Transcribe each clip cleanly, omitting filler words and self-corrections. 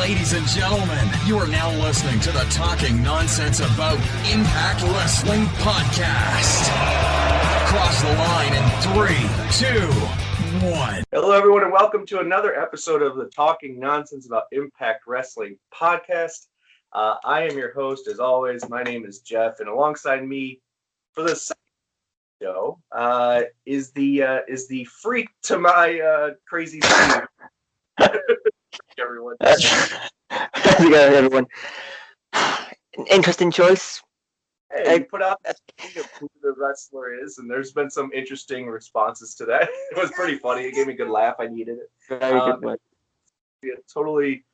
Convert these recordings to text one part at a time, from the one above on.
Ladies and gentlemen, you are now listening to the Talking Nonsense About Impact Wrestling podcast. Cross the line in 3, 2, 1. Hello, everyone, and welcome to another episode of the Talking Nonsense About Impact Wrestling podcast. I am your host, as always. My name is Jeff, and alongside me for the second show is the freak to my crazy Steve. Everyone. How's it going, everyone? Interesting choice. Hey, you put out that thing of who the wrestler is, and there's been some interesting responses to that. It was pretty funny. It gave me a good laugh. I needed it. Very good one. Yeah, totally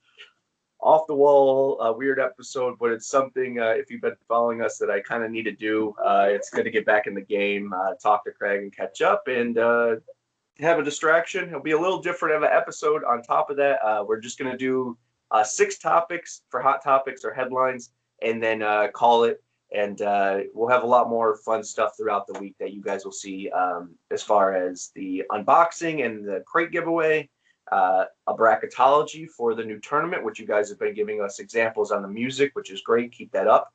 off the wall, weird episode, but it's something, if you've been following us, that I kind of need to do. It's good to get back in the game, talk to Craig and catch up, and have a distraction. It'll be a little different of an episode. On top of that, we're just going to do 6 topics for hot topics or headlines, and then call it. And we'll have a lot more fun stuff throughout the week that you guys will see, as far as the unboxing and the crate giveaway, a bracketology for the new tournament, which you guys have been giving us examples on the music, which is great. Keep that up.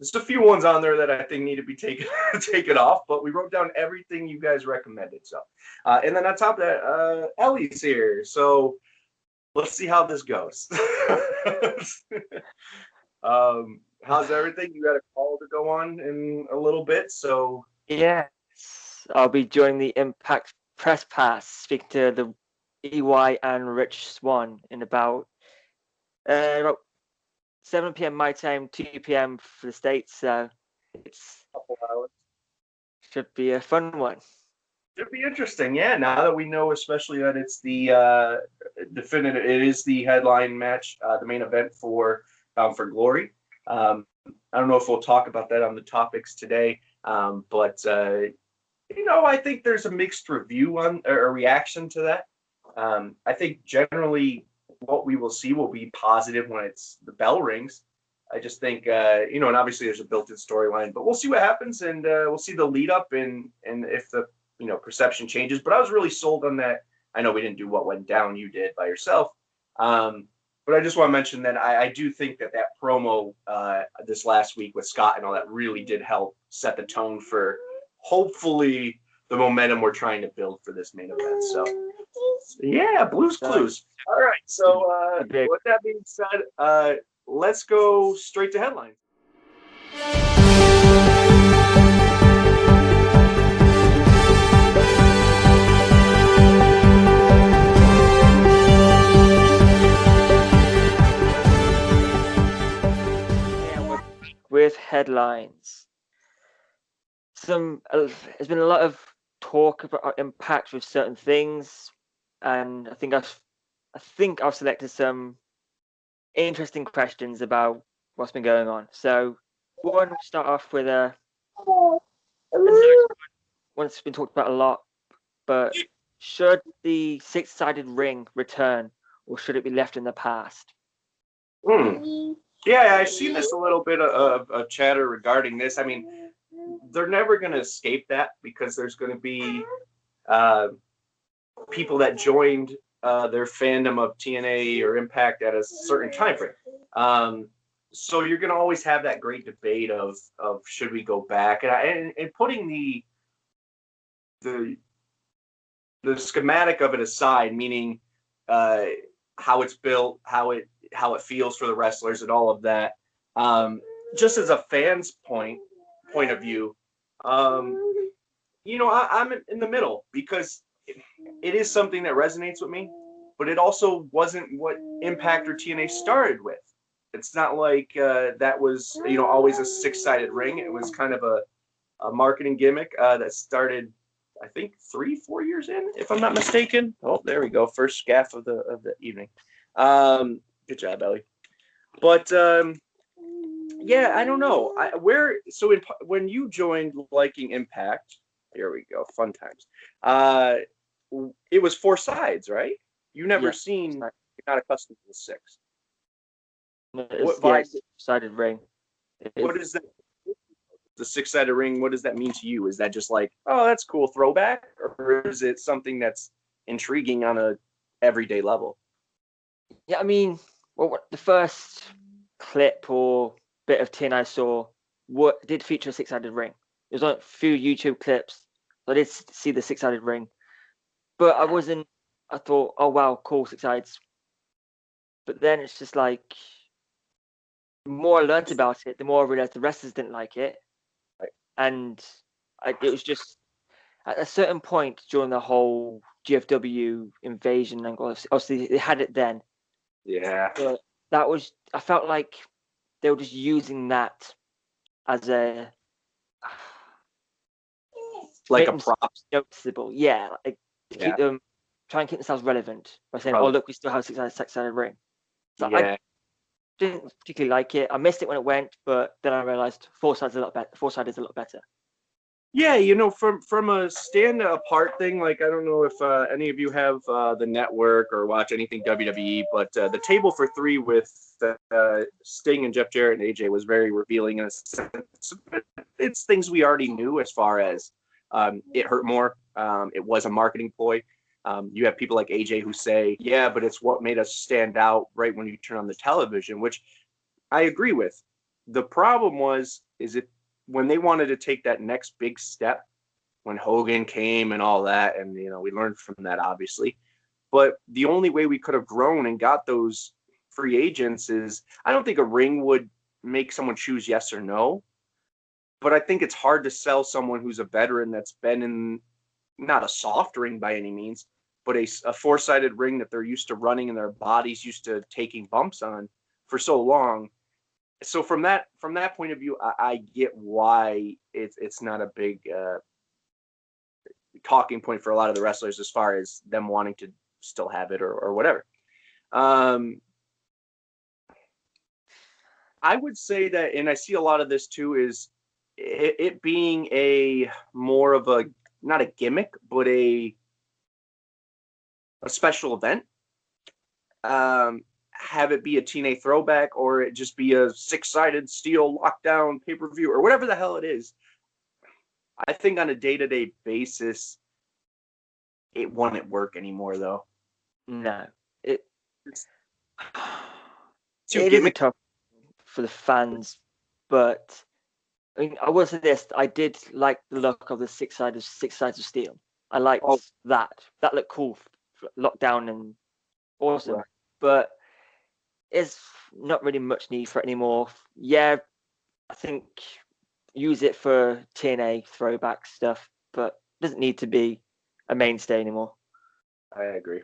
There's a few ones on there that I think need to be taken off, but we wrote down everything you guys recommended. So, and then on top of that, Ellie's here. So let's see how this goes. How's everything? You got a call to go on in a little bit, so Yes, I'll be joining the Impact Press Pass, speaking to the EY and Rich Swan in about 7 p.m. my time, 2 p.m. for the States. So it's a couple hours. Should be a fun one. Should be interesting, yeah. Now that we know, especially that it's the definitive, it is the headline match, the main event for Bound for Glory. I don't know if we'll talk about that on the topics today, but I think there's a mixed review on or reaction to that. I think generally what we will see will be positive when the bell rings. I just think and obviously there's a built-in storyline, but we'll see what happens, and we'll see the lead up and if the perception changes. But I was really sold on that. I know we didn't do what went down. You did by yourself. But I just want to mention that I do think that promo this last week with Scott and all that really did help set the tone for hopefully the momentum we're trying to build for this main event. So yeah, Blues Clues. All right. So with that being said, let's go straight to headlines. With headlines, there's been a lot of talk about Impact with certain things, and I think I've selected some interesting questions about what's been going on. So, we'll start off with one's been talked about a lot, but should the 6-sided ring return, or should it be left in the past? Yeah, I've seen this a little bit of chatter regarding this. I mean, they're never going to escape that because there's going to be people that joined their fandom of TNA or Impact at a certain time frame. So you're going to always have that great debate of should we go back, and putting the schematic of it aside, meaning how it's built, how it feels for the wrestlers and all of that. Just as a fan's point of view, I'm in the middle because it is something that resonates with me, but it also wasn't what Impact or TNA started with. It's not like that was, always a 6-sided ring. It was kind of a marketing gimmick that started, I think, 3-4 years in, if I'm not mistaken. Oh, there we go. First gaff of the evening. Good job, Ellie. But yeah, I don't know. When you joined liking Impact, here we go, fun times. It was 4 sides, right? You never seen. You're not accustomed to the 6. No, it's the 6-sided ring. What is that? The 6-sided ring. What does that mean to you? Is that just like, oh, that's cool, throwback, or is it something that's intriguing on a everyday level? Yeah, I mean, well, the first clip or bit of TNAIW I saw did feature a six-sided ring. It was on a few YouTube clips. So I did see the six-sided ring, but I wasn't. I thought, oh wow, cool, six sides. But then it's just like the more I learned about it, the more I realized the wrestlers didn't like it, and it was just at a certain point during the whole GFW invasion angle. Obviously, they had it then, Yeah. but that was I felt like they were just using that as a Like make a them prop. noticeable. Yeah, like, to Yeah. keep them try and keep themselves relevant by saying, "Oh, Probably. look, we still have a six-sided ring." So I Yeah. didn't particularly like it. I missed it when it went, but then I realized four sides is a lot better. Four side is a lot better. Yeah, from a stand apart thing, like I don't know if any of you have the network or watch anything WWE, but the table for three with Sting and Jeff Jarrett and AJ was very revealing in a sense. It's things we already knew as far as it hurt more. It was a marketing ploy. You have people like AJ who say, "Yeah, but it's what made us stand out right when you turn on the television," which I agree with. The problem is it when they wanted to take that next big step, when Hogan came and all that, and we learned from that obviously. But the only way we could have grown and got those free agents is I don't think a ring would make someone choose yes or no, but I think it's hard to sell someone who's a veteran that's been in not a soft ring by any means, but a four-sided ring that they're used to running and their body's used to taking bumps on for so long. So from that point of view, I get why it's not a big talking point for a lot of the wrestlers as far as them wanting to still have it or whatever. Um, I would say that, and I see a lot of this too, is it being a more of a not a gimmick, but a special event. Have it be a TNA throwback or it just be a six-sided steel lockdown pay-per-view or whatever the hell it is. I think on a day-to-day basis, it wouldn't work anymore though. No, it It's too it is a gimmick. tough for the fans, but I mean, I will say this: I did like the look of the six sides of steel. I liked Oh, that. That looked cool, lockdown and awesome. right. But it's not really much need for it anymore. Yeah, I think use it for TNA throwback stuff, but doesn't need to be a mainstay anymore. I agree.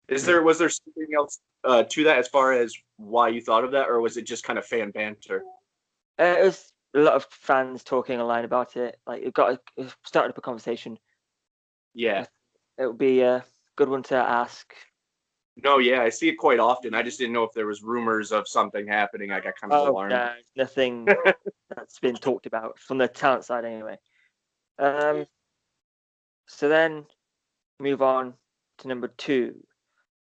Was there something else to that as far as why you thought of that, or was it just kind of fan banter? It was a lot of fans talking online about it. Like it started up a conversation. Yeah. It would be a good one to ask. No, yeah, I see it quite often. I just didn't know if there was rumors of something happening. I got kind of Oh alarmed. no, nothing that's been talked about from the talent side anyway. Um, so then move on to number 2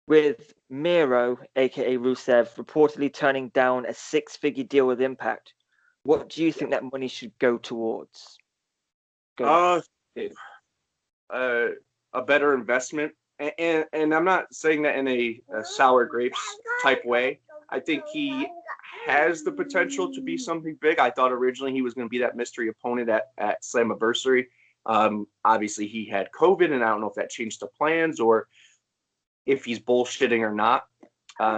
with Miro, aka Rusev, reportedly turning down a six-figure deal with Impact. What do you think that money should go towards? Uh, uh, a better investment, and I'm not saying that in a sour grapes type way. I think he has the potential to be something big. I thought originally he was going to be that mystery opponent at Slammiversary. Obviously, he had COVID, and I don't know if that changed the plans or if he's bullshitting or not.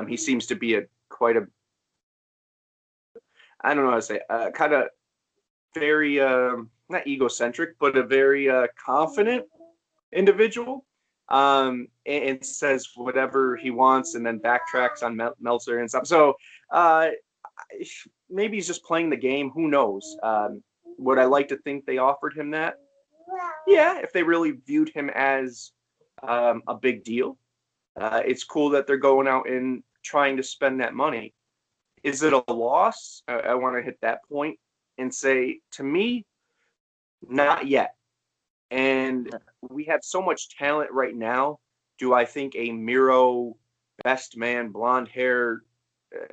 He seems to be quite a I don't know how to say kind of very not egocentric, but a very confident individual. And says whatever he wants and then backtracks on Meltzer and stuff. So uh, maybe he's just playing the game. Who knows? Would I like to think they offered him that? Yeah, if they really viewed him as a big deal. It's cool that they're going out and trying to spend that money. Is it a loss? I want to hit that point and say, to me, not yet. And we have so much talent right now. Do I think a Miro, best man, blonde hair, uh,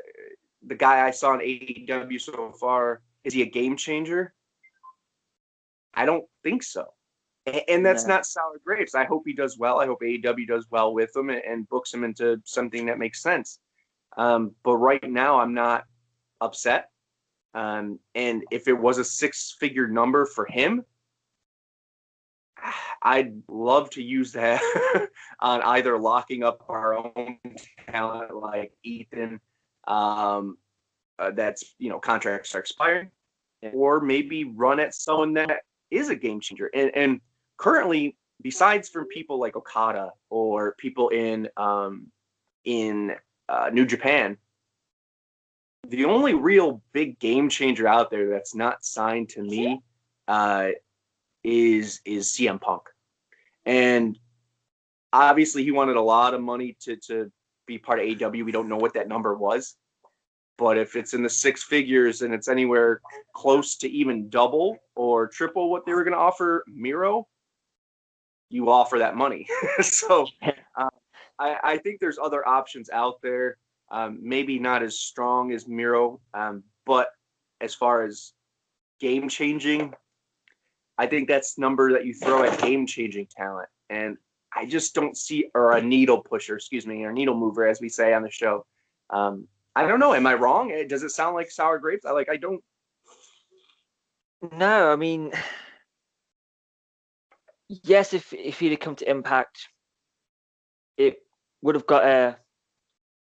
the guy I saw in AEW so far, is he a game changer? I don't think so. And that's No. not sour grapes. I hope he does well. I hope AEW does well with him and books him into something that makes sense. But right now, I'm not upset. And if it was a 6-figure number for him, I'd love to use that on either locking up our own talent like Ethan, that's contracts are expiring, or maybe run at someone that is a game changer. And currently, besides from people like Okada or people in New Japan, the only real big game changer out there that's not signed to me is CM Punk. And obviously he wanted a lot of money to be part of AEW. We don't know what that number was. But if it's in the 6 figures and it's anywhere close to even double or triple what they were going to offer Miro, you offer that money. So I think there's other options out there. Maybe not as strong as Miro, but as far as game changing, I think that's number that you throw at game changing talent. And I just don't see, or a needle pusher, or needle mover, as we say on the show. I don't know. Am I wrong? Does it sound like sour grapes? I don't. No, I mean, yes, if he'd have come to Impact, it would have got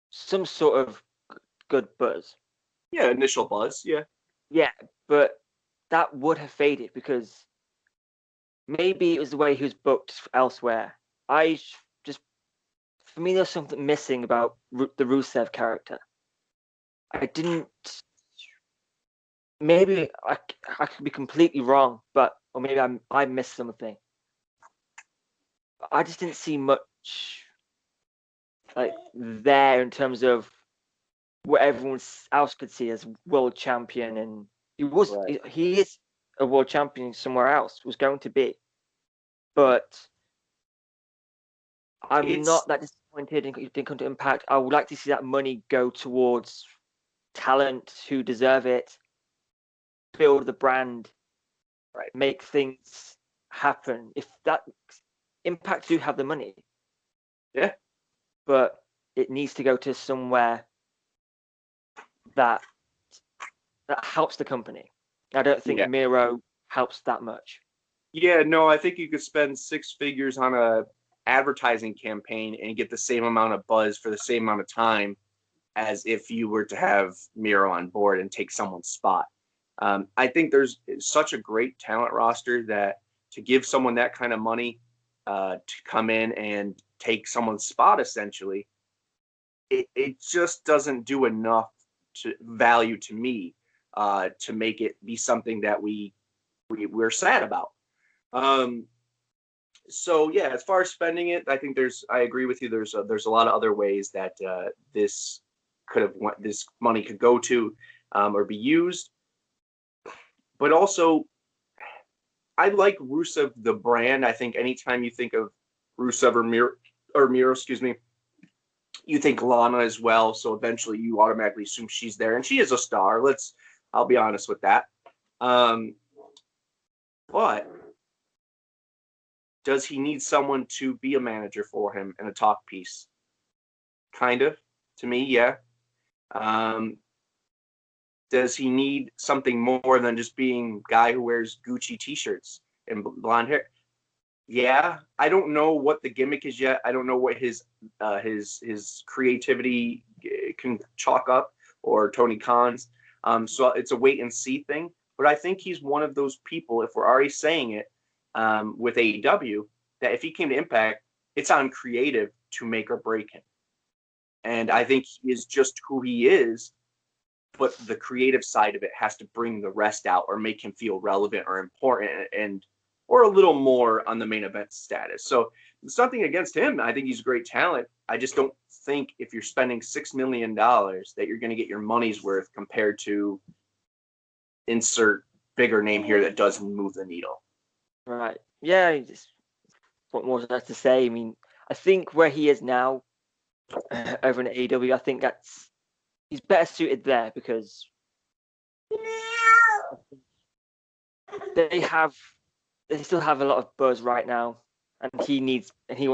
some sort of good buzz. Yeah, initial buzz. Yeah. Yeah, but that would have faded because maybe it was the way he was booked elsewhere. For me, there's something missing about the Rusev character. I didn't. Maybe I could be completely wrong, or maybe I missed something. I just didn't see much like there in terms of what everyone else could see as world champion, and he is a world champion somewhere else, was going to be, but I'm not that disappointed in didn't come to Impact. I would like to see that money go towards talent who deserve it, build the brand, right, make things happen. If that Impact do have the money, yeah, but it needs to go to somewhere that helps the company. I don't think Miro helps that much. Yeah, no, I think you could spend 6 figures on a advertising campaign and get the same amount of buzz for the same amount of time as if you were to have Miro on board and take someone's spot. I think there's such a great talent roster that to give someone that kind of money to come in and take someone's spot, essentially, it just doesn't do enough value to me to make it be something that we're sad about. So yeah, as far as spending it, I think I agree with you. There's a lot of other ways that this money could go to or be used. But also, I like Rusev the brand. I think anytime you think of Rusev or Miro, you think Lana as well. So eventually, you automatically assume she's there, and she is a star. I'll be honest with that. But does he need someone to be a manager for him and a talk piece? Kind of, to me, yeah. Does he need something more than just being a guy who wears Gucci t-shirts and blonde hair? Yeah, I don't know what the gimmick is yet. I don't know what his creativity can chalk up, or Tony Khan's. So it's a wait and see thing. But I think he's one of those people, if we're already saying it, with AEW, that if he came to Impact, it's on creative to make or break him. And I think he is just who he is, but the creative side of it has to bring the rest out or make him feel relevant or important or a little more on the main event status. So it's nothing against him. I think he's a great talent. I just don't think if you're spending $6 million that you're going to get your money's worth compared to insert bigger name here that doesn't move the needle. Right. Yeah. What more is there to say? I mean, I think where he is now over in AEW, I think he's better suited there because they have they still have a lot of buzz right now, and he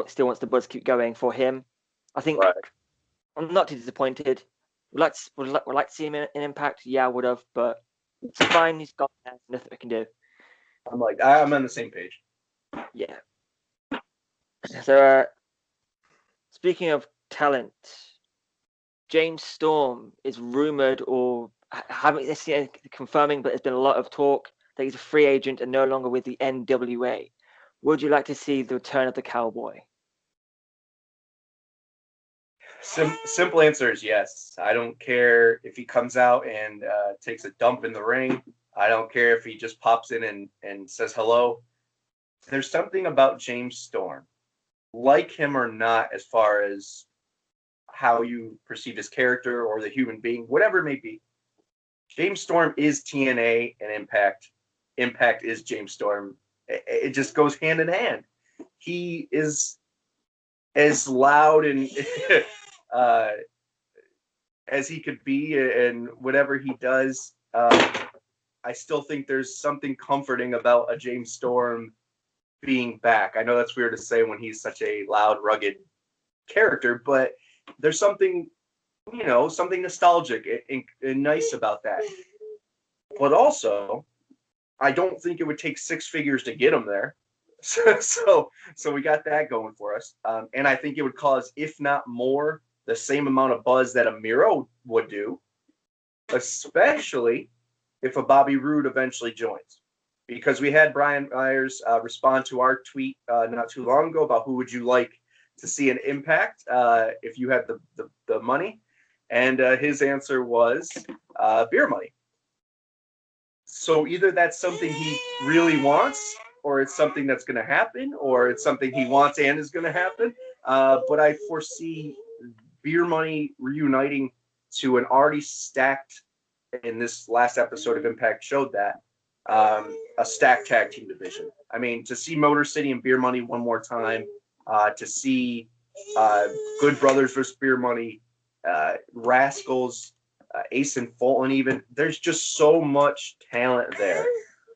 still wants the buzz to keep going for him. I think Right. I'm not too disappointed. Would like to see him in Impact. Yeah, I would have, but it's fine. He's got there. Nothing we can do. I'm on the same page. Yeah. So, speaking of talent, James Storm is rumored, or haven't seen anything confirming, but there's been a lot of talk that he's a free agent and no longer with the NWA. Would you like to see the return of the Cowboy? Simple answer is yes. I don't care if he comes out and takes a dump in the ring. I don't care if he just pops in and says hello. There's something about James Storm, like him or not, as far as how you perceive his character or the human being, whatever it may be. James Storm is TNA and Impact. Impact is James Storm. It just goes hand in hand. He is as loud and as he could be, and whatever he does, I still think there's something comforting about a James Storm being back. I know that's weird to say when he's such a loud, rugged character, but there's something, something nostalgic and nice about that. But also, I don't think it would take six figures to get him there. So we got that going for us. And I think it would cause, if not more, the same amount of buzz that a Miro would do, especially if a Bobby Roode eventually joins. Because we had Brian Myers respond to our tweet not too long ago about who would you like to see an Impact if you had the money. And his answer was beer money. So either that's something he really wants, or it's something that's going to happen, or it's something he wants and is going to happen. But I foresee beer money reuniting to an already stacked, in this last episode of Impact showed that, a stacked tag team division. I mean, to see Motor City and Beer Money one more time, to see Good Brothers versus Beer Money, Rascals, Ace and Fulton even. There's just so much talent there.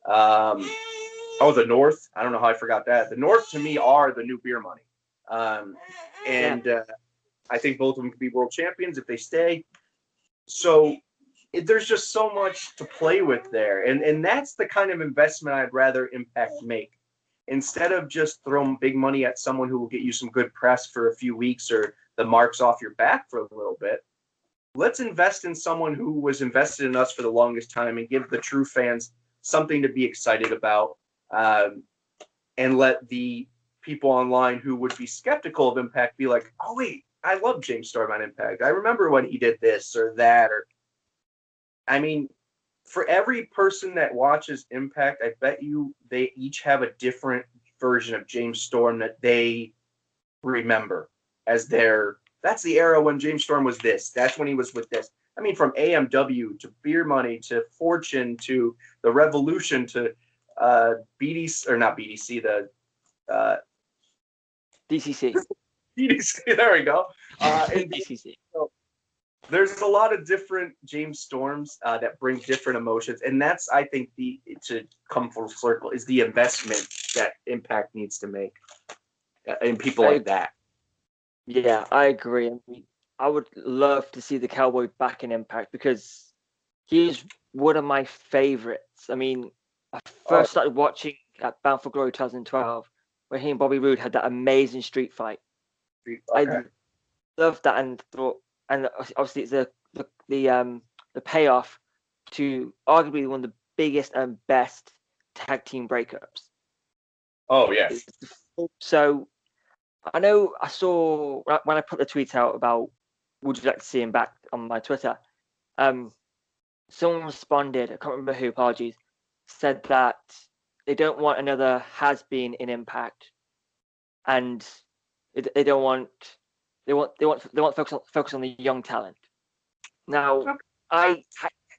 The North. I don't know how I forgot that. The North, to me, are the new Beer Money. I think both of them could be world champions if they stay. So there's just so much to play with there. And that's the kind of investment I'd rather Impact make. Instead of just throwing big money at someone who will get you some good press for a few weeks or the marks off your back for a little bit, let's invest in someone who was invested in us for the longest time and give the true fans something to be excited about, and let the people online who would be skeptical of Impact be like, oh, wait, I love James Storm on Impact. I remember when he did this or that. I mean, for every person that watches Impact, I bet you they each have a different version of James Storm that they remember as that's the era when James Storm was this. That's when he was with this. I mean, from AMW to Beer Money to Fortune to the Revolution to BDC, or not BDC, the DCC. BDC, there we go. DCC. So there's a lot of different James Storms that bring different emotions, and that's, I think, to come full circle, is the investment that Impact needs to make in people like that. Yeah, I agree. I mean, I would love to see the Cowboy back in Impact because he's one of my favorites. I mean, I first started watching at Bound for Glory 2012 when he and Bobby Roode had that amazing street fight. Okay. I loved that and thought, and obviously it's the payoff to arguably one of the biggest and best tag team breakups. Oh, yes. So I know I saw when I put the tweet out about would you like to see him back on my Twitter, someone responded, I can't remember who, apologies, said that they don't want another has-been in Impact, and they want focus on the young talent. Now,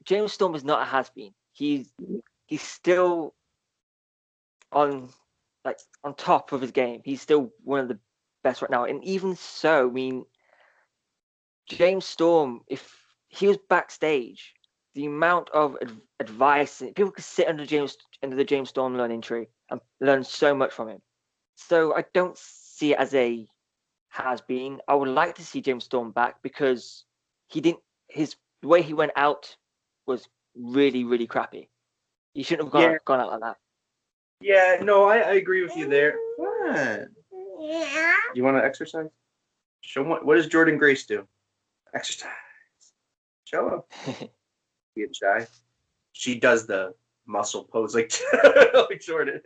James Storm is not a has-been. He's still on top of his game. He's still one of the best right now. And even so, I mean, James Storm, if he was backstage, the amount of advice people could sit under the James Storm learning tree and learned so much from him. So I don't see it as a has-been. I would like to see James Storm back because the way he went out was really, really crappy. He shouldn't have gone out like that. Yeah, no, I agree with you there. What? You want to exercise? Show what does Jordan Grace do? Exercise. Show him. Being shy. She does the muscle pose like Jordan.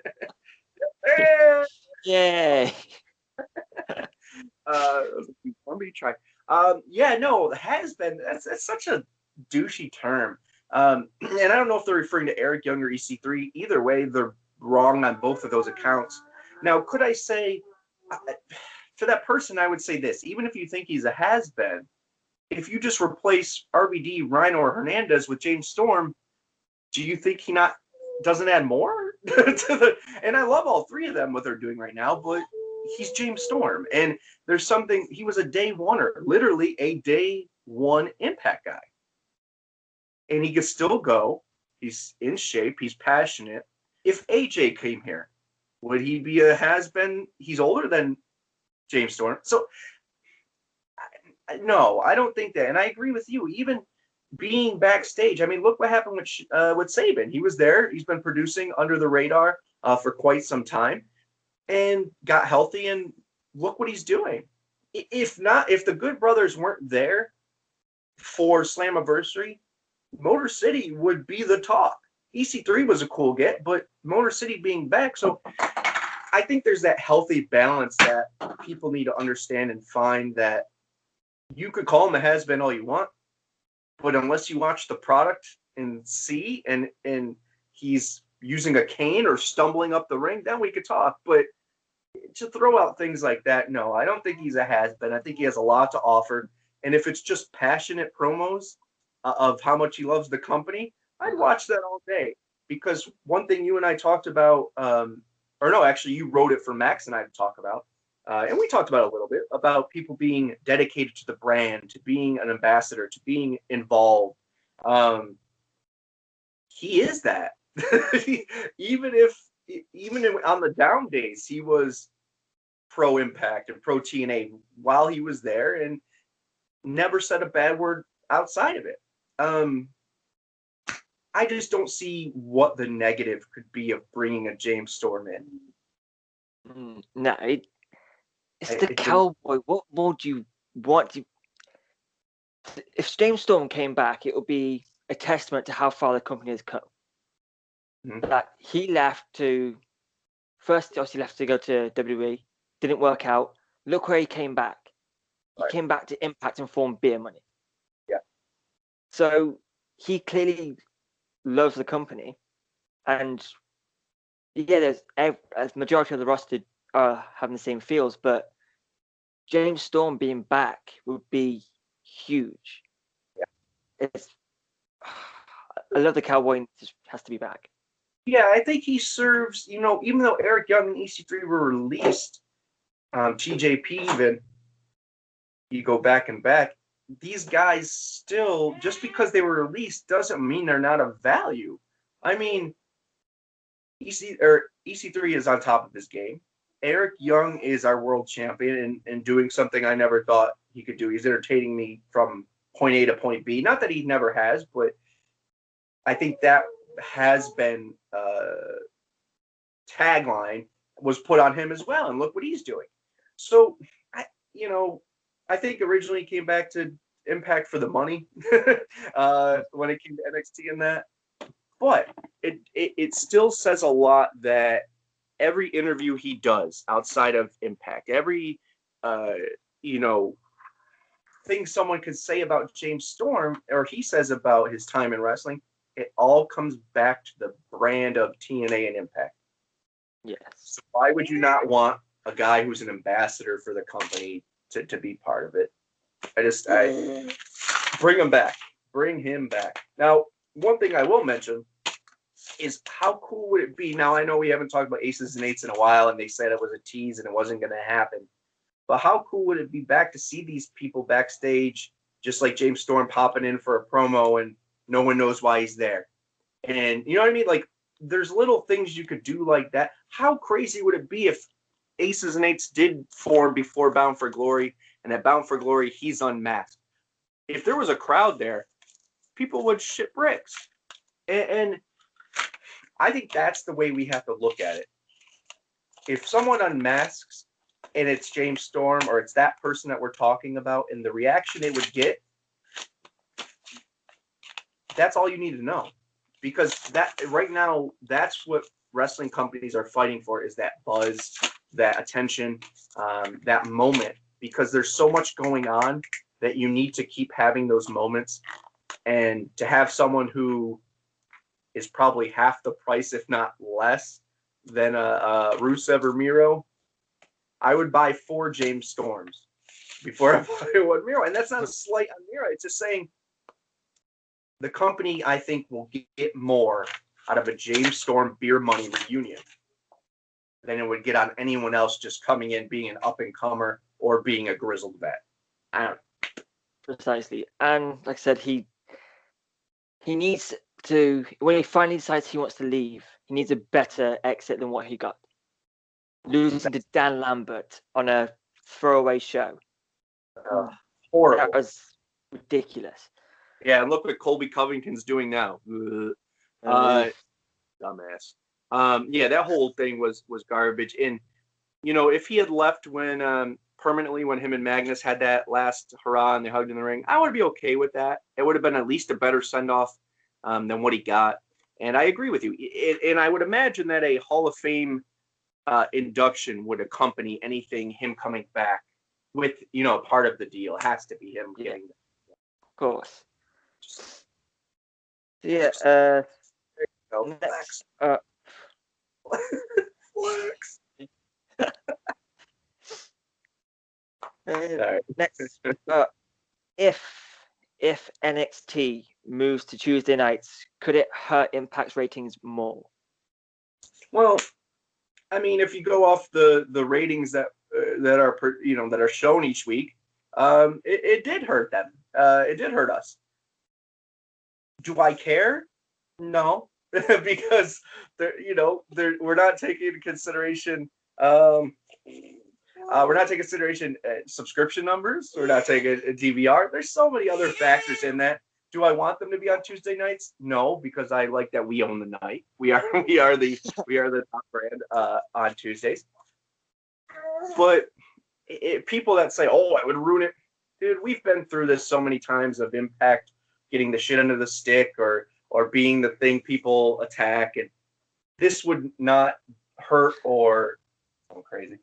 Yeah. Let me try. Yeah, no, has been. That's such a douchey term. And I don't know if they're referring to Eric Young or EC3. Either way, they're wrong on both of those accounts. Now, could I say, for that person, I would say this: even if you think he's a has-been, if you just replace RVD, Rhino, or Hernandez with James Storm, do you think he doesn't add more to the? And I love all three of them, what they're doing right now, but he's James Storm, and there's something. He was a day oneer, literally a day one Impact guy, and he could still go. He's in shape. He's passionate. If AJ came here, would he be a has-been? He's older than James Storm, so no, I don't think that. And I agree with you. Even being backstage, I mean, look what happened with Saban. He was there. He's been producing under the radar for quite some time, and got healthy. And look what he's doing. If the Good Brothers weren't there for Slammiversary, Motor City would be the talk. EC3 was a cool get, but Motor City being back, so I think there's that healthy balance that people need to understand and find, that you could call him a has-been all you want, but unless you watch the product and see and he's using a cane or stumbling up the ring, then we could talk. But to throw out things like that, no, I don't think he's a has-been. I think he has a lot to offer. And if it's just passionate promos of how much he loves the company, I'd watch that all day. Because one thing you and I talked about, or no, actually you wrote it for Max and I to talk about, and we talked about it a little bit, about people being dedicated to the brand, to being an ambassador, to being involved. He is that. Even on the down days, he was pro Impact and pro TNA while he was there, and never said a bad word outside of it. I just don't see what the negative could be of bringing a James Storm in. No, it's the Cowboy. What more do you want? If James Storm came back, it would be a testament to how far the company has come. Mm-hmm. That he left to go to WWE, didn't work out. Look where he came back. He came back to Impact and formed Beer Money. Yeah. So he clearly loves the company, and there's a majority of the roster are having the same feels, but James Storm being back would be huge. Yeah. I love the Cowboy. Just has to be back. Yeah, I think he serves, even though Eric Young and EC3 were released, TJP even, you go back and back, these guys still, just because they were released doesn't mean they're not of value. I mean, EC3 is on top of his game. Eric Young is our world champion and doing something I never thought he could do. He's entertaining me from point A to point B. Not that he never has, but I think that has been tagline was put on him as well, and look what he's doing. So I think originally he came back to Impact for the money when it came to NXT and that, but it still says a lot that every interview he does outside of Impact, every thing someone could say about James Storm or he says about his time in wrestling, it all comes back to the brand of TNA and Impact. Yes. So why would you not want a guy who's an ambassador for the company to be part of it? I bring him back. Bring him back. Now, one thing I will mention is how cool would it be? Now, I know we haven't talked about Aces and Eights in a while, and they said it was a tease and it wasn't going to happen. But how cool would it be back to see these people backstage, just like James Storm popping in for a promo and no one knows why he's there? And you know what I mean? Like there's little things you could do like that. How crazy would it be if Aces and Eights did form before Bound for Glory, and at Bound for Glory, he's unmasked? If there was a crowd there, people would shit bricks. And I think that's the way we have to look at it. If someone unmasks and it's James Storm or it's that person that we're talking about and the reaction they would get, that's all you need to know. Because that right now, that's what wrestling companies are fighting for, is that buzz, that attention, that moment. Because there's so much going on that you need to keep having those moments. And to have someone who is probably half the price, if not less, than Rusev or Miro, I would buy 4 James Storms before I buy 1 Miro. And that's not a slight on Miro. It's just saying the company, I think, will get more out of a James Storm Beer Money reunion than it would get on anyone else just coming in, being an up-and-comer or being a grizzled vet. I don't know. Precisely. And like I said, he needs to, when he finally decides he wants to leave, he needs a better exit than what he got. Losing to Dan Lambert on a throwaway show. Horrible. That was ridiculous. Yeah, and look what Colby Covington's doing now. Dumbass. Yeah, that whole thing was garbage. And, you know, if he had left when permanently when him and Magnus had that last hurrah and they hugged in the ring, I would be okay with that. It would have been at least a better send-off than what he got. And I agree with you. And I would imagine that a Hall of Fame induction would accompany anything, him coming back with, you know, part of the deal. It has to be him getting Of course. Yeah, next up. Flex. Next up, if NXT moves to Tuesday nights, could it hurt Impact's ratings more? Well, I mean, if you go off the ratings that are shown each week, it did hurt them. It did hurt us. Do I care? No, because we're not taking into consideration. We're not taking consideration subscription numbers. We're not taking a DVR. There's so many other factors in that. Do I want them to be on Tuesday nights? No, because I like that we own the night. We are the top brand on Tuesdays. But people that say, "Oh, I would ruin it," dude, we've been through this so many times of Impact getting the shit under the stick or being the thing people attack, and this would not hurt or I'm crazy.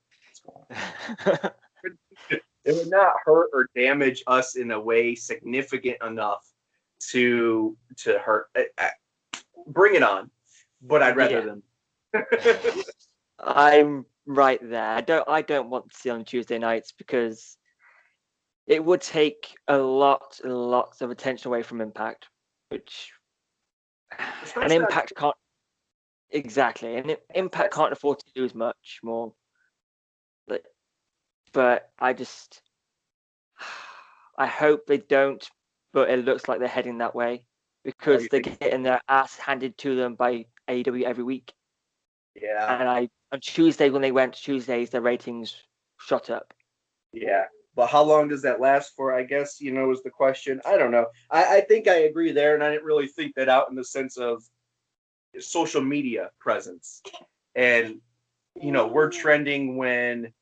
It would not hurt or damage us in a way significant enough to hurt. Bring it on, but I'd rather them. I'm right there. I don't want to see on Tuesday nights because it would take a lot of attention away from Impact, which an Impact can't exactly, and Impact can't afford to lose much more. But I hope they don't, but it looks like they're heading that way because they're getting their ass handed to them by AEW every week. Yeah. And on Tuesday, when they went to Tuesdays, their ratings shot up. Yeah. But how long does that last for, I guess, is the question. I don't know. I think I agree there, and I didn't really think that out in the sense of social media presence. And, we're trending when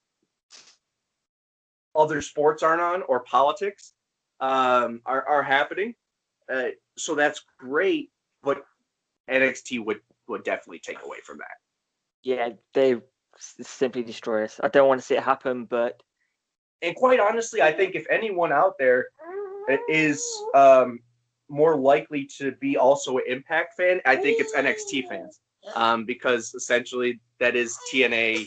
other sports aren't on or politics are happening. So that's great, but NXT would definitely take away from that. Yeah, they simply destroy us. I don't want to see it happen, but... And quite honestly, I think if anyone out there is more likely to be also an Impact fan, I think it's NXT fans. Because essentially that is TNA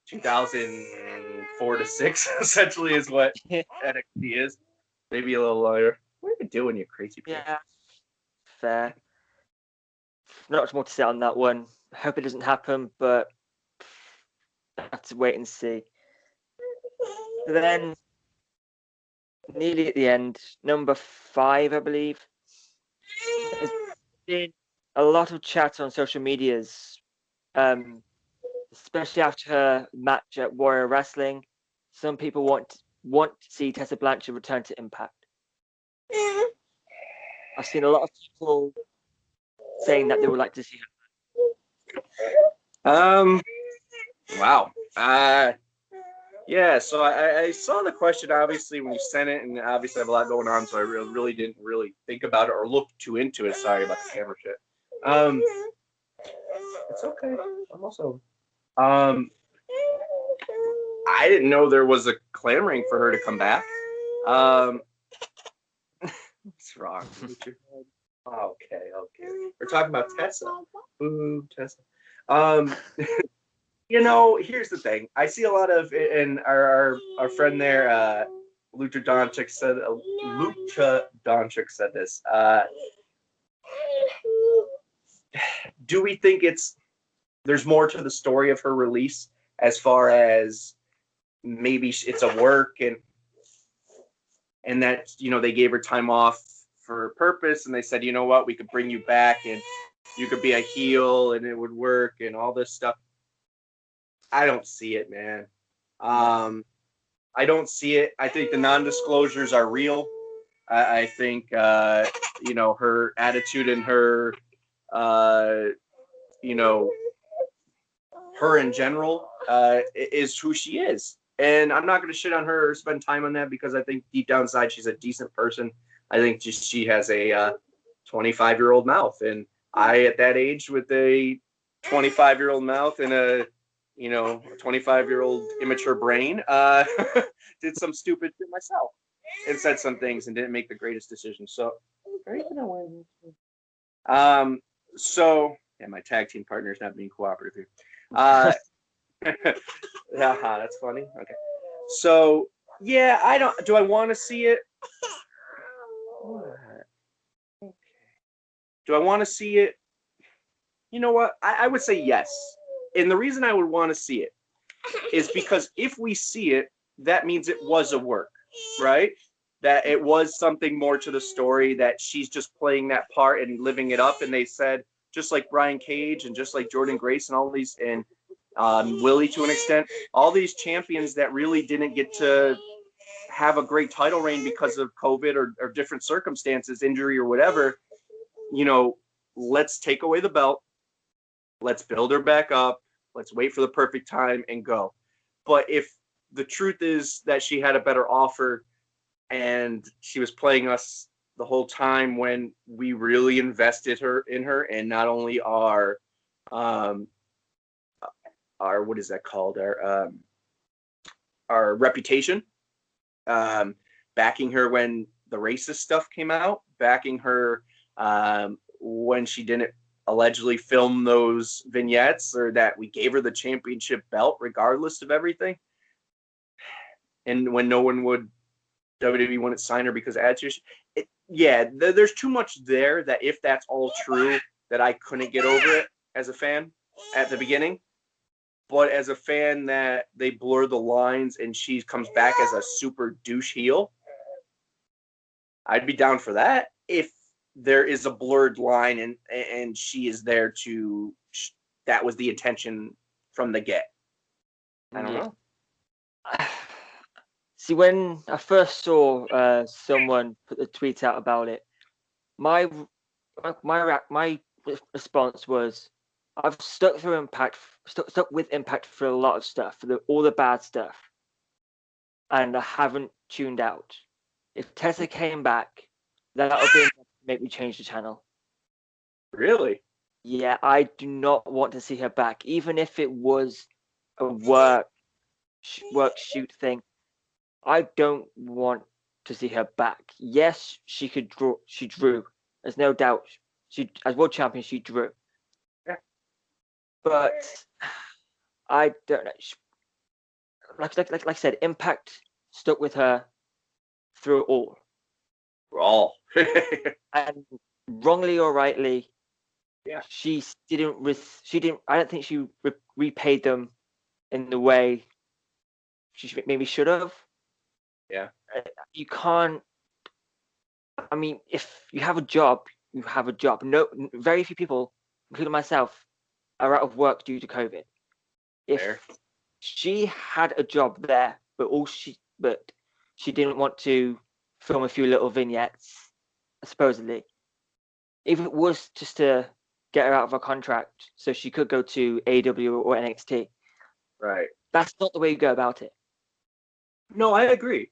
2004 to 6, essentially is what NXT is. Maybe a little longer. What are you doing, you crazy bitch? Yeah, fair. Not much more to say on that one. Hope it doesn't happen, but I have to wait and see. Then, nearly at the end, number 5, I believe. a lot of chatter on social medias, especially after her match at Warrior Wrestling. Some people want to see Tessa Blanchard return to Impact. I've seen a lot of people saying that they would like to see her. Wow. Yeah, so I saw the question, obviously, when you sent it, and obviously I have a lot going on, so I really didn't really think about it or look too into it. Sorry about the camera shit. It's okay. I'm also... I didn't know there was a clamoring for her to come back. What's wrong? Okay. We're talking about Tessa. Boo, Tessa. Here's the thing. I see a lot of, and our friend there, Lucha Doncic said this. Do we think there's more to the story of her release as far as maybe it's a work and that, they gave her time off for a purpose, and they said, you know what, we could bring you back and you could be a heel and it would work and all this stuff. I don't see it, man. I don't see it. I think the non-disclosures are real. I think, her attitude and her, her in general is who she is. And I'm not going to shit on her or spend time on that, because I think deep down inside she's a decent person. I think she has a 25-year-old mouth. And I, at that age, with a 25-year-old mouth and a 25-year-old immature brain, did some stupid shit myself and said some things and didn't make the greatest decisions. So, my tag team partner is not being cooperative here. That's funny. Okay. So, yeah, do I want to see it? Okay. Do I want to see it? You know what? I would say yes. And the reason I would want to see it is because if we see it, that means it was a work, right? That it was something more to the story, that she's just playing that part and living it up. And they said, just like Brian Cage and just like Jordan Grace and all these, and Willie to an extent, all these champions that really didn't get to have a great title reign because of COVID or different circumstances, injury or whatever, let's take away the belt. Let's build her back up. Let's wait for the perfect time and go. But if the truth is that she had a better offer and she was playing us the whole time when we really invested in her, and not only our what is that called? Our reputation, backing her when the racist stuff came out, backing her when she didn't allegedly film those vignettes, or that we gave her the championship belt regardless of everything, and when no one would, WWE wouldn't sign her because of attitude. There's too much there, that if that's all true, that I couldn't get over it as a fan at the beginning. But as a fan, that they blur the lines and she comes back as a super douche heel, I'd be down for that. If there is a blurred line and she is there to, that was the intention from the get. I don't know. See, when I first saw someone put the tweet out about it, my response was, I've stuck with Impact for a lot of stuff, for all the bad stuff, and I haven't tuned out. If Tessa came back, that would be enough to make me change the channel. Really? Yeah, I do not want to see her back, even if it was a work shoot thing. I don't want to see her back. Yes, she could draw. She drew. There's no doubt. She, as world champion, she drew. Yeah. But I don't know. Like I said, Impact stuck with her through it all. All. And wrongly or rightly, yeah, she didn't. I don't think she repaid them in the way she maybe should have. Yeah. You can't. I mean, if you have a job, you have a job. No, very few people, including myself, are out of work due to COVID. If Fair. she had a job there, but she didn't want to film a few little vignettes, supposedly. If it was just to get her out of her contract so she could go to AEW or NXT, Right. that's not the way you go about it. No, I agree.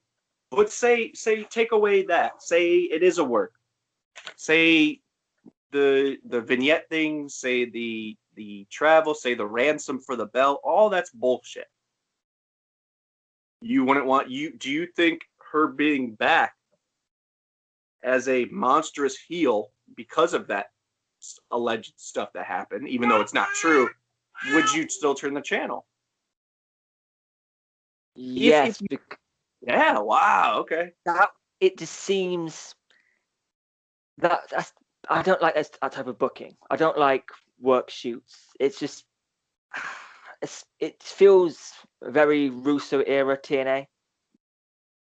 But say take away that. Say it is a work. Say the vignette thing, say the travel, say the ransom for the belt, all that's bullshit. You wouldn't want do you think her being back as a monstrous heel because of that alleged stuff that happened, even though it's not true, would you still turn the channel? Yes, yeah, wow, okay. that it just seems that's I don't like that type of booking. I don't like work shoots. It's just it feels very Russo era TNA,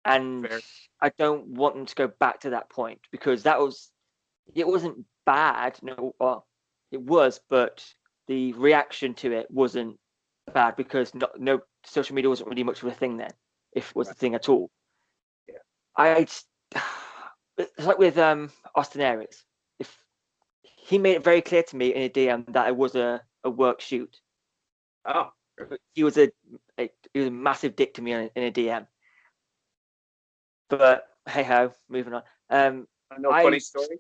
and Fair. I don't want them to go back to that point because it wasn't bad. No, well, it was, but the reaction to it wasn't bad because no social media wasn't really much of a thing then, if it was a thing at all. Yeah. It's like with Austin Aries. If he made it very clear to me in a DM that it was a work shoot. Oh. He was a massive dick to me in a DM. But hey ho, moving on. Funny story.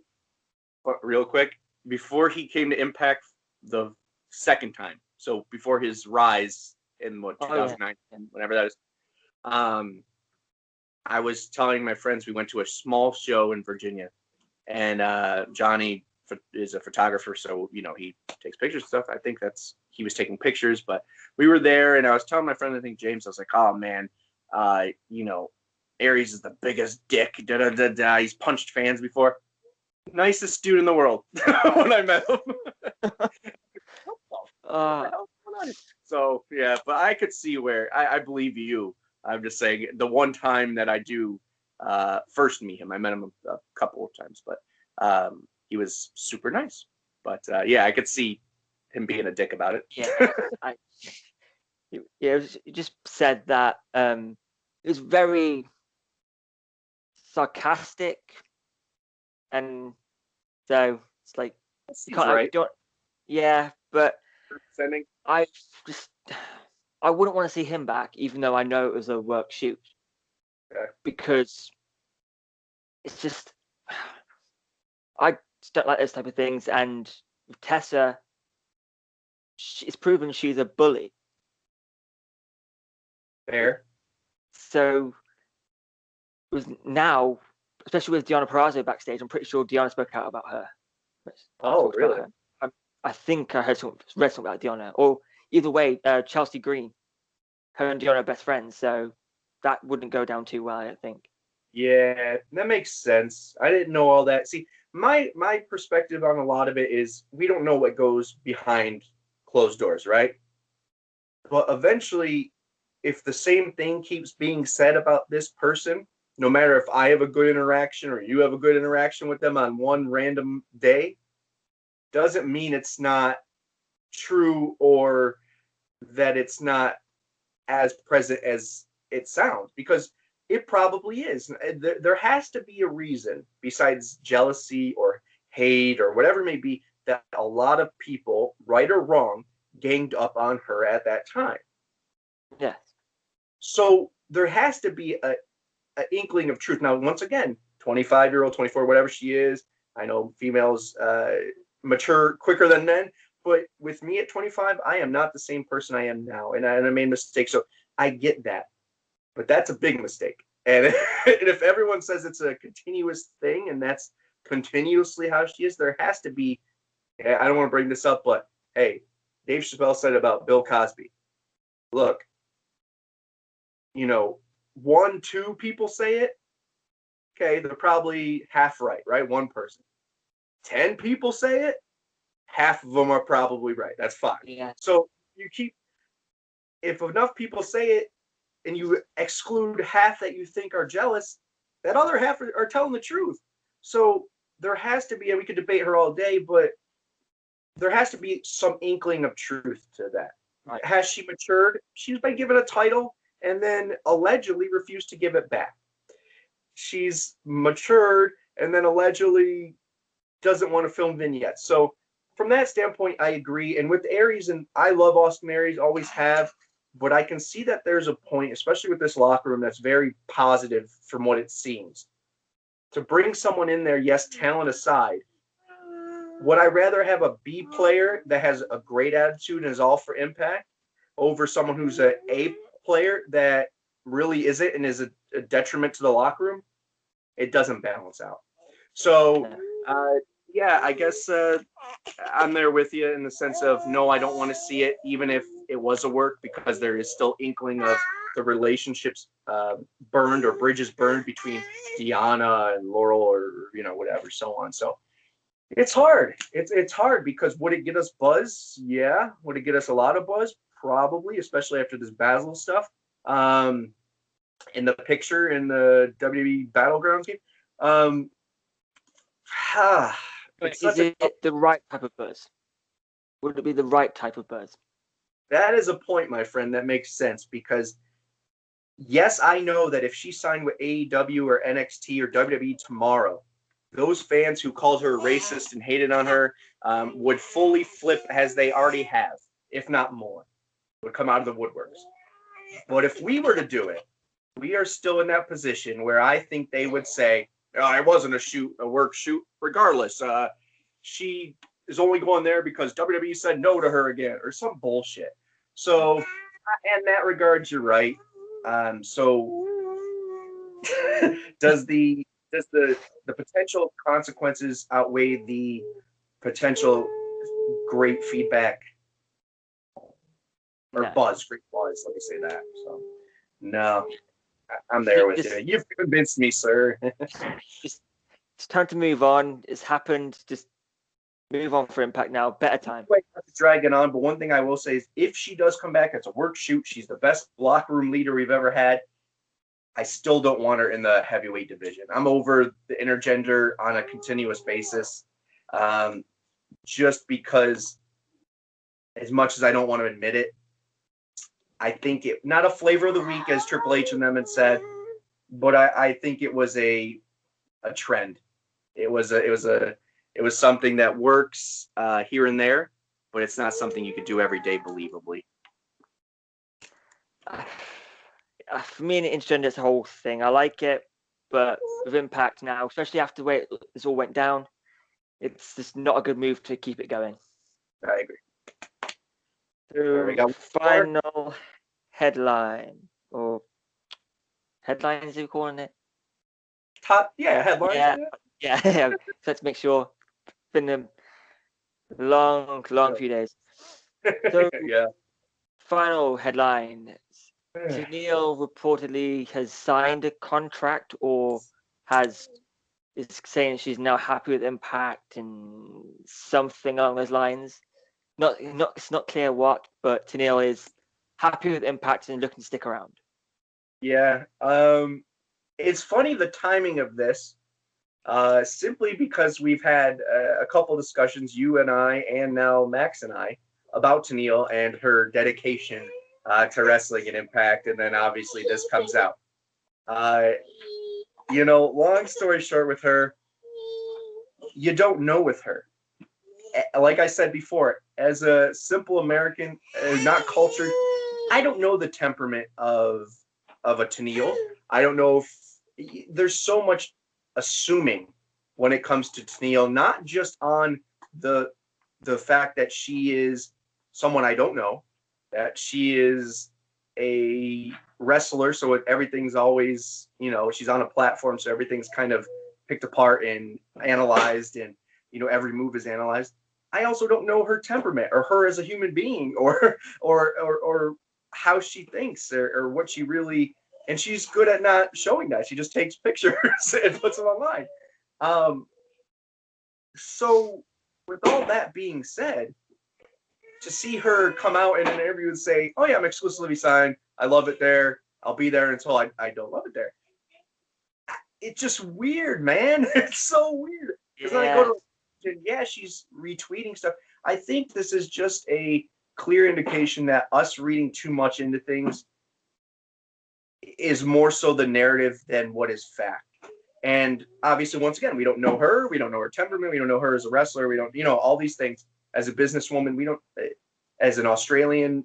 But real quick, before he came to Impact the second time, so before his rise in 2009, whenever that is, I was telling my friends we went to a small show in Virginia, and Johnny is a photographer, so he takes pictures and stuff. I think he was taking pictures, but we were there, and I was telling my friend, I think James, I was like, oh man, Aries is the biggest dick. Da da da da. He's punched fans before. Nicest dude in the world when I met him. So yeah, but I could see where I believe you. I'm just saying the one time that I do first meet him, I met him a couple of times, but he was super nice. But yeah, I could see him being a dick about it. Yeah, he just said that it was very sarcastic, and so it's like yeah, but I wouldn't want to see him back, even though I know it was a work shoot, because it's just I just don't like those type of things. And with Tessa, it's proven she's a bully. Fair. So now, especially with Deonna Purrazzo backstage, I'm pretty sure Deonna spoke out about her. Oh, really? I think I read something about Deonna. Or either way, Chelsea Green, her and Deonna are best friends, so that wouldn't go down too well, I don't think. Yeah, that makes sense. I didn't know all that. See, my perspective on a lot of it is we don't know what goes behind closed doors, right? But eventually, if the same thing keeps being said about this person, no matter if I have a good interaction or you have a good interaction with them on one random day, doesn't mean it's not true or that it's not as present as it sounds, because it probably is. There has to be a reason besides jealousy or hate or whatever it may be that a lot of people, right or wrong, ganged up on her at that time. Yes. So there has to be an inkling of truth. Now, once again, 25-year-old, 24, whatever she is, I know females mature quicker than men, but with me at 25, I am not the same person I am now, and I made mistakes. So I get that, but that's a big mistake. And if everyone says it's a continuous thing and that's continuously how she is, there has to be, I don't want to bring this up, but hey, Dave Chappelle said about Bill Cosby. Look, 1, 2 people say it, okay, they're probably half right? One person. 10 people say it, half of them are probably right. That's fine. Yeah. So if enough people say it and you exclude half that you think are jealous, that other half are telling the truth. So there has to be, and we could debate her all day, but there has to be some inkling of truth to that. Right. Has she matured? She's been given a title and then allegedly refused to give it back. She's matured and then allegedly doesn't want to film vignettes. So from that standpoint, I agree. And with Aries, and I love Austin Aries, always have, but I can see that there's a point, especially with this locker room, that's very positive from what it seems. To bring someone in there, yes, talent aside, would I rather have a B player that has a great attitude and is all for impact over someone who's an A player that really isn't and is a detriment to the locker room? It doesn't balance out. So, yeah, I guess I'm there with you in the sense of, no, I don't want to see it, even if it was a work, because there is still inkling of the relationships burned or bridges burned between Deanna and Laurel, or whatever, so on. So it's hard. It's hard because would it get us buzz? Yeah. Would it get us a lot of buzz? Probably, especially after this Basil stuff. In the picture in the WWE Battlegrounds game. Is it the right type of buzz? Would it be the right type of buzz? That is a point, my friend, that makes sense, because yes, I know that if she signed with AEW or NXT or WWE tomorrow, those fans who called her racist and hated on her would fully flip, as they already have, if not more, would come out of the woodworks. But if we were to do it, we are still in that position where I think they would say, oh, it wasn't a work shoot. Regardless, she is only going there because WWE said no to her again, or some bullshit. So, in that regard, you're right. So, does the potential consequences outweigh the potential great feedback or great buzz? Let me say that. So, no, I'm there with you. You've convinced me, sir. It's time to move on. It's happened. Just move on for Impact now. Better time. Not to drag it on, but one thing I will say is, if she does come back, it's a work shoot. She's the best locker room leader we've ever had. I still don't want her in the heavyweight division. I'm over the intergender on a continuous basis, just because, as much as I don't want to admit it, I think it, not a flavor of the week, as Triple H and them had said, but I think it was a trend. It was something that works here and there, but it's not something you could do every day believably. For me, an intergender, it's a whole thing. I like it, but with Impact now, especially after the way this all went down, it's just not a good move to keep it going. I agree. So, final headline, or headlines, are you calling it? Headlines. Yeah. Let's make sure. It's been a long few days. So, final headline. Tenille reportedly has signed a contract, or is saying she's now happy with Impact and something along those lines. It's not clear what, but Tenille is happy with Impact and looking to stick around. Yeah. It's funny, the timing of this, simply because we've had a couple discussions, you and I, and now Max and I, about Tenille and her dedication to wrestling and Impact, and then obviously this comes out. Long story short with her, you don't know with her. Like I said before, as a simple American, not cultured, I don't know the temperament of a Tenille. I don't know if there's so much assuming when it comes to Tenille, not just on the fact that she is someone I don't know, that she is a wrestler, so everything's always, she's on a platform, so everything's kind of picked apart and analyzed, and every move is analyzed. I also don't know her temperament, or her as a human being, or how she thinks, or what she really. And she's good at not showing that. She just takes pictures and puts them online. So, with all that being said, to see her come out in an interview and say, "Oh yeah, I'm exclusively signed. I love it there. I'll be there until I don't love it there." It's just weird, man. It's so weird. Because then I go Yeah. to, and yeah, she's retweeting stuff. I think this is just a clear indication that us reading too much into things is more so the narrative than what is fact. And obviously, once again, we don't know her. We don't know her temperament. We don't know her as a wrestler. We don't, all these things. As a businesswoman, we don't, as an Australian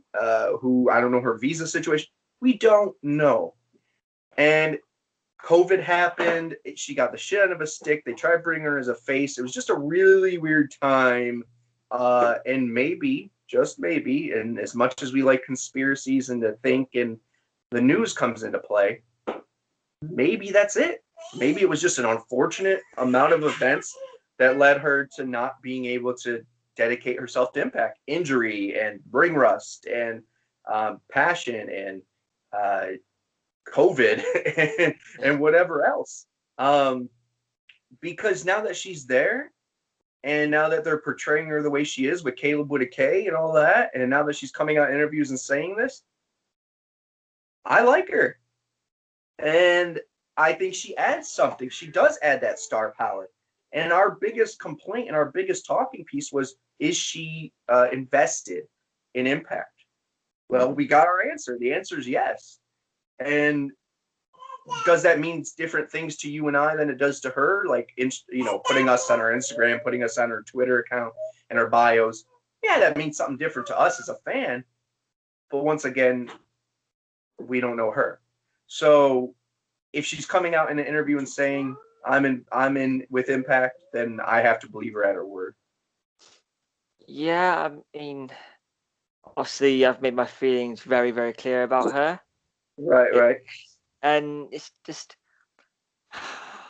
who I don't know her visa situation, we don't know. And COVID happened. She got the shit out of a stick. They tried bringing her as a face. It was just a really weird time. And maybe, just maybe, and as much as we like conspiracies and to think and the news comes into play, maybe that's it. Maybe it was just an unfortunate amount of events that led her to not being able to dedicate herself to Impact. Injury and ring rust and passion and COVID and whatever else. Because now that she's there, and now that they're portraying her the way she is with Caleb with a K and all that, and now that she's coming out in interviews and saying this, I like her. And I think she adds something. She does add that star power. And our biggest complaint and our biggest talking piece was, is she invested in Impact? Well, we got our answer. The answer is yes. And does that mean different things to you and I than it does to her? Like, putting us on our Instagram, putting us on her Twitter account and her bios. Yeah, that means something different to us as a fan. But once again, we don't know her. So if she's coming out in an interview and saying I'm in with Impact, then I have to believe her at her word. Yeah, I mean, obviously, I've made my feelings very, very clear about her. Right. And it's just,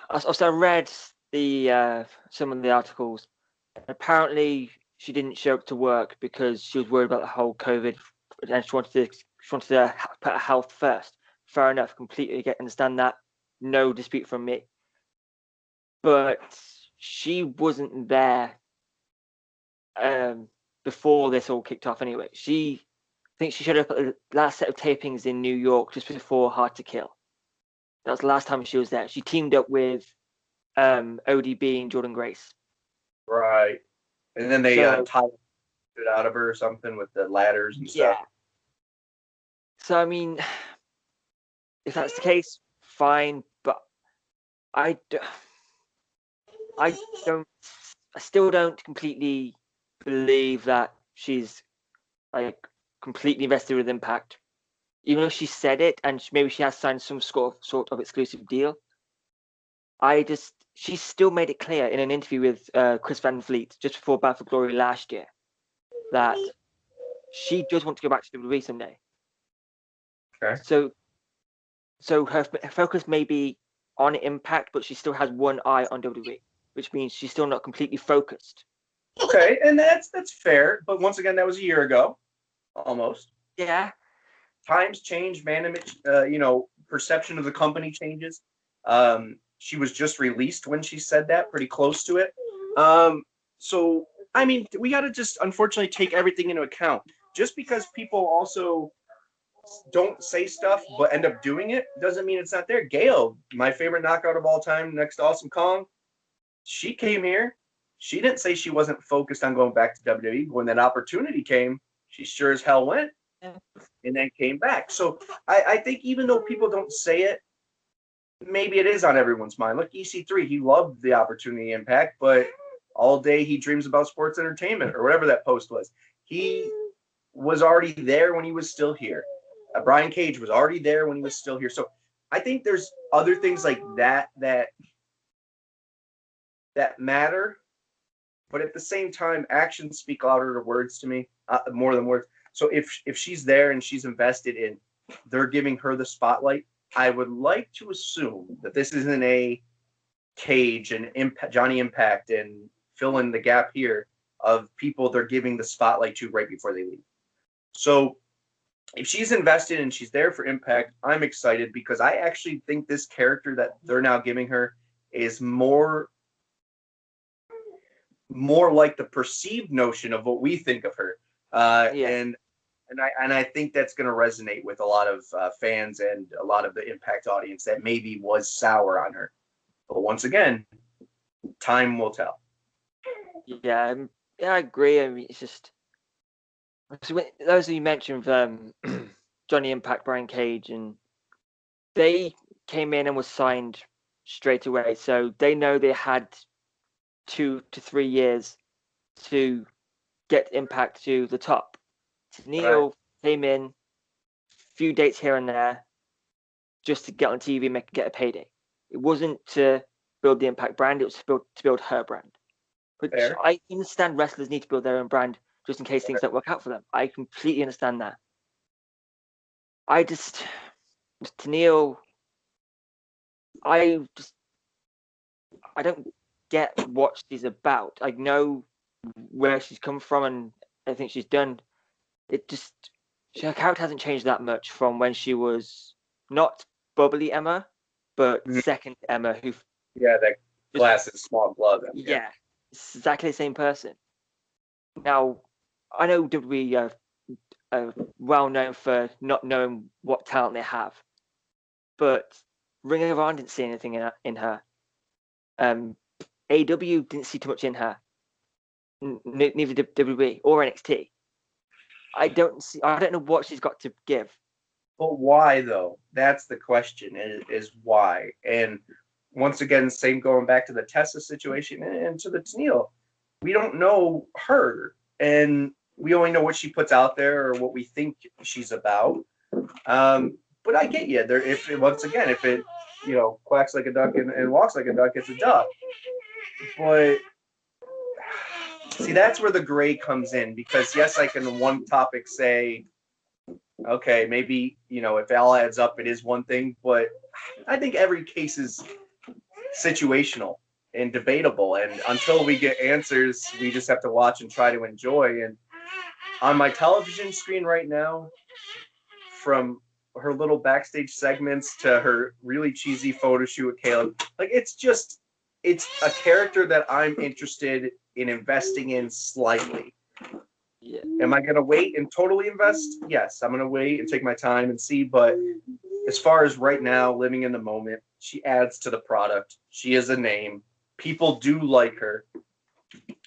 also I read some of the articles. Apparently, she didn't show up to work because she was worried about the whole COVID, and she wanted to put her health first. Fair enough, completely understand that. No dispute from me. But she wasn't there before this all kicked off anyway. I think she showed up at the last set of tapings in New York just before Hard to Kill. That was the last time she was there. She teamed up with ODB and Jordan Grace. Right. And then they tied it out of her or something with the ladders and stuff. Yeah. So, I mean, if that's the case, fine. But I still don't completely believe that she's like completely invested with Impact. Even though she said it, and maybe she has signed some sort of exclusive deal. She still made it clear in an interview with Chris Van Vliet just before Bound for Glory last year that she does want to go back to WWE someday. Okay. So her focus may be on Impact, but she still has one eye on WWE, which means she's still not completely focused. Okay, and that's fair. But once again, that was a year ago, almost. Yeah. Times change, management, perception of the company changes. She was just released when she said that, pretty close to it. So, I mean, we got to just unfortunately take everything into account. Just because people also don't say stuff but end up doing it doesn't mean it's not there. Gail, my favorite knockout of all time, next to Awesome Kong, she came here. She didn't say she wasn't focused on going back to WWE. When that opportunity came, she sure as hell went and then came back. So I think even though people don't say it, maybe it is on everyone's mind. Look, EC3, he loved the opportunity Impact, but all day he dreams about sports entertainment or whatever that post was. He was already there when he was still here. Brian Cage was already there when he was still here. So I think there's other things like that matter. But at the same time, actions speak louder than words to me, more than words. So if she's there and she's invested in, they're giving her the spotlight, I would like to assume that this isn't a Cage and Johnny Impact and fill in the gap here of people they're giving the spotlight to right before they leave. So if she's invested and she's there for Impact, I'm excited because I actually think this character that they're now giving her is more like the perceived notion of what we think of her. And I think that's going to resonate with a lot of fans and a lot of the Impact audience that maybe was sour on her. But once again, Time will tell. Yeah, I agree. I mean, it's just those who you mentioned, Johnny Impact, Brian Cage, and they came in and was signed straight away, so they know they had 2 to 3 years to get Impact to the top. Tenille came in, few dates here and there, just to get on TV and get a payday. It wasn't to build the Impact brand; it was to build her brand. But I understand wrestlers need to build their own brand just in case things don't work out for them. I completely understand that. Tenille, I don't get what she's about. I know where she's come from and everything she's done. Her character hasn't changed that much from when she was not bubbly Emma, but second Emma, who that glasses, small glove. Yeah, it's exactly the same person. Now, I know WWE are well known for not knowing what talent they have, but Ring of Honor didn't see anything in her. AEW didn't see too much in her. Neither did WWE or NXT. I don't know what she's got to give. But why though? That's the question. Is why? And once again, same going back to the Tessa situation and to the Tenille. We don't know her, and we only know what she puts out there or what we think she's about. But I get you. If it quacks like a duck and walks like a duck, it's a duck. But see, that's where the gray comes in, because yes, I can one topic say, okay, maybe, if it all adds up, it is one thing, but I think every case is situational and debatable. And until we get answers, we just have to watch and try to enjoy. And on my television screen right now, from her little backstage segments to her really cheesy photo shoot with Caleb, it's a character that I'm interested in investing in slightly. Yeah. Am I going to wait and totally invest? Yes, I'm going to wait and take my time and see. But as far as right now, living in the moment, she adds to the product. She is a name. People do like her.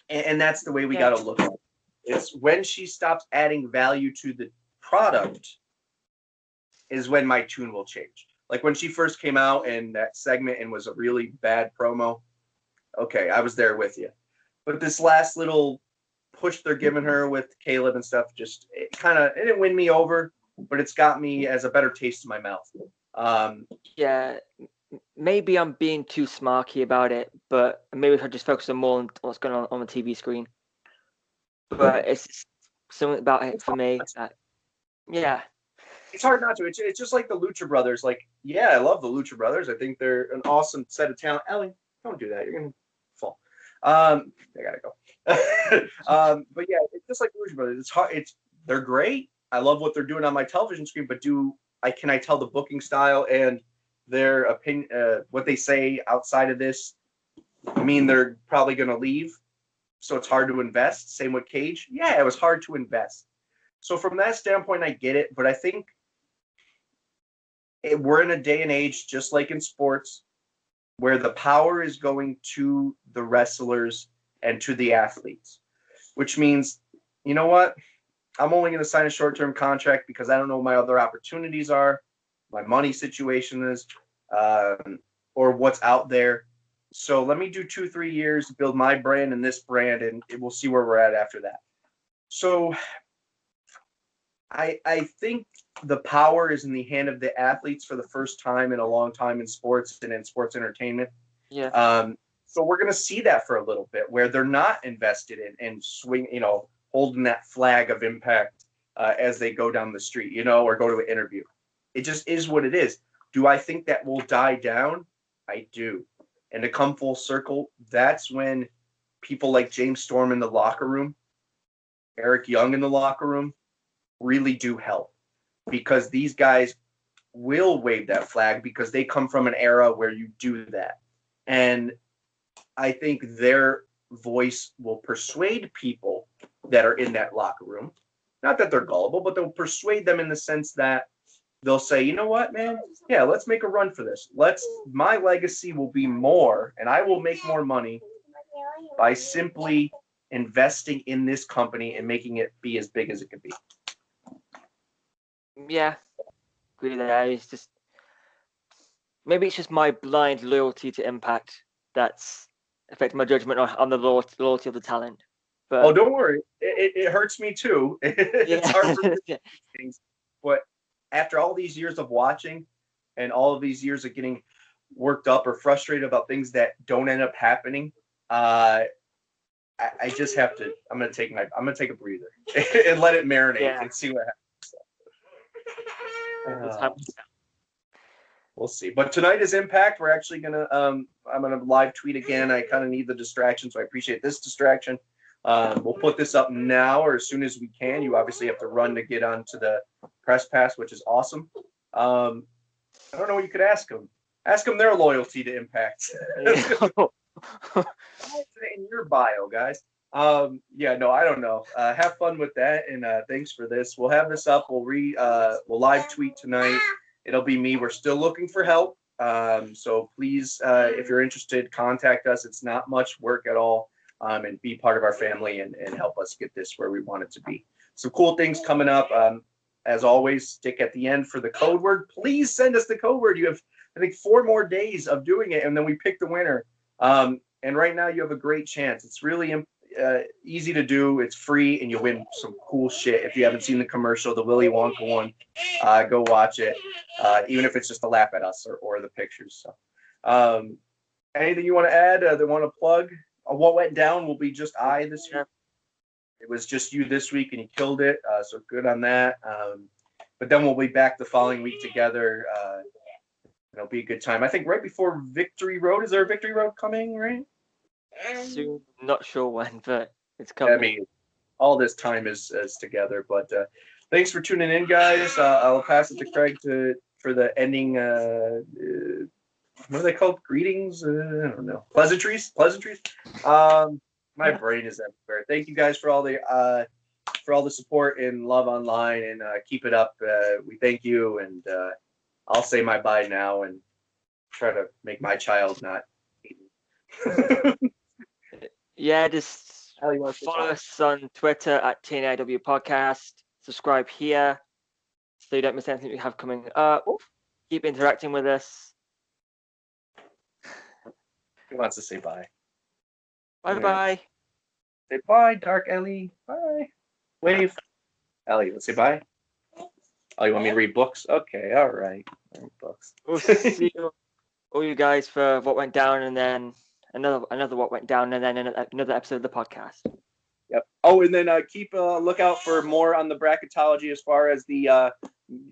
And that's the way we got to look at it. It's when she stops adding value to the product is when my tune will change. Like when she first came out and that segment and was a really bad promo. Okay, I was there with you. But this last little push they're giving her with Caleb and stuff, it didn't win me over, but it's got me as a better taste in my mouth. Yeah, maybe I'm being too smarky about it, but maybe if I just focus on more on what's going on the TV screen. But it's something about it for me that, yeah. It's hard not to. It's just like the Lucha Brothers. Like, yeah, I love the Lucha Brothers. I think they're an awesome set of talent. Ellie, don't do that. You're going to fall. I gotta go. But yeah, it's just like Lucha Brothers. It's hard. They're great. I love what they're doing on my television screen. But can I tell the booking style and their opinion, what they say outside of this, mean they're probably going to leave? So it's hard to invest. Same with Cage. Yeah, it was hard to invest. So from that standpoint, I get it. But I think we're in a day and age, just like in sports, where the power is going to the wrestlers and to the athletes, which means, you know what? I'm only going to sign a short-term contract because I don't know what my other opportunities are, my money situation is, or what's out there. So let me do 2-3 years to build my brand and this brand, and we'll see where we're at after that. So I think the power is in the hand of the athletes for the first time in a long time in sports and in sports entertainment. Yeah. So we're going to see that for a little bit, where they're not invested in swing, holding that flag of Impact as they go down the street, or go to an interview. It just is what it is. Do I think that will die down? I do. And to come full circle, that's when people like James Storm in the locker room, Eric Young in the locker room, really do help, because these guys will wave that flag because they come from an era where you do that. And I think their voice will persuade people that are in that locker room. Not that they're gullible, but they'll persuade them in the sense that they'll say, you know what, man? Yeah, let's make a run for this. My legacy will be more, and I will make more money by simply investing in this company and making it be as big as it could be. Yeah, agree with that. It's just maybe it's just my blind loyalty to Impact that's affecting my judgment on the loyalty of the talent. But oh, don't worry, it hurts me too. It's hard for yeah. things, but after all these years of watching and all of these years of getting worked up or frustrated about things that don't end up happening, I just have to. I'm gonna take a breather and let it marinate and see what happens. We'll see. But tonight is Impact. We're actually gonna. I'm gonna live tweet again. I kind of need the distraction, so I appreciate this distraction. We'll put this up now or as soon as we can. You obviously have to run to get onto the press pass, which is awesome. I don't know what you could ask them. Ask them their loyalty to Impact. In your bio, guys. Yeah, no, I don't know. Have fun with that, and thanks for this. We'll have this up. We'll live tweet tonight. It'll be me. We're still looking for help. So please, if you're interested, contact us. It's not much work at all. And be part of our family and help us get this where we want it to be. Some cool things coming up. As always, stick at the end for the code word. Please send us the code word. You have, I think, 4 more days of doing it, and then we pick the winner. And right now you have a great chance. It's really easy to do. It's free, and you win some cool shit. If you haven't seen the commercial, the Willy Wonka one, go watch it. Even if it's just a laugh at us or the pictures. So, anything you want to add? That want to plug? What went down will be just I this week. It was just you this week, and you killed it. So good on that. But then we'll be back the following week together. It'll be a good time. I think right before Victory Road. Is there a Victory Road coming, right? Soon, not sure when, but it's coming. I mean, all this time is together. But thanks for tuning in, guys. I'll pass it to Craig for the ending. What are they called? Greetings? I don't know. Pleasantries. My brain is everywhere. Thank you guys for all the support and love online, and keep it up. We thank you, and I'll say my bye now and try to make my child not hate me. Yeah, just follow us on Twitter at TNAIW Podcast. Subscribe here so you don't miss anything we have coming up. Keep interacting with us. Who wants to say bye? Bye. Say bye, Dark Ellie. Bye. Wave. Ellie, let's say bye. Oh, you want me to read books? Okay, all right. Read books. We'll see all you guys for what went down, and then another what went down, and then another episode of the podcast. Yep. Oh, and then keep a lookout for more on the bracketology as far as the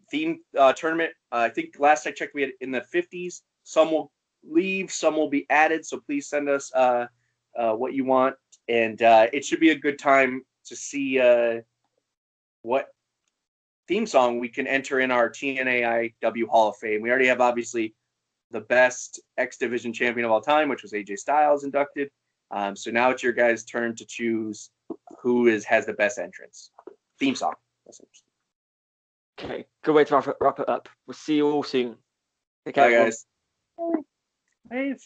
theme tournament. I think last I checked, we had in the 50s. Some will leave, some will be added. So please send us what you want, and it should be a good time to see what theme song we can enter in our TNAIW Hall of Fame. We already have obviously the best X Division champion of all time, which was AJ Styles, inducted. So now it's your guys' turn to choose who has the best entrance. Theme song. Okay, good way to wrap it up. We'll see you all soon. Bye, guys. Wave.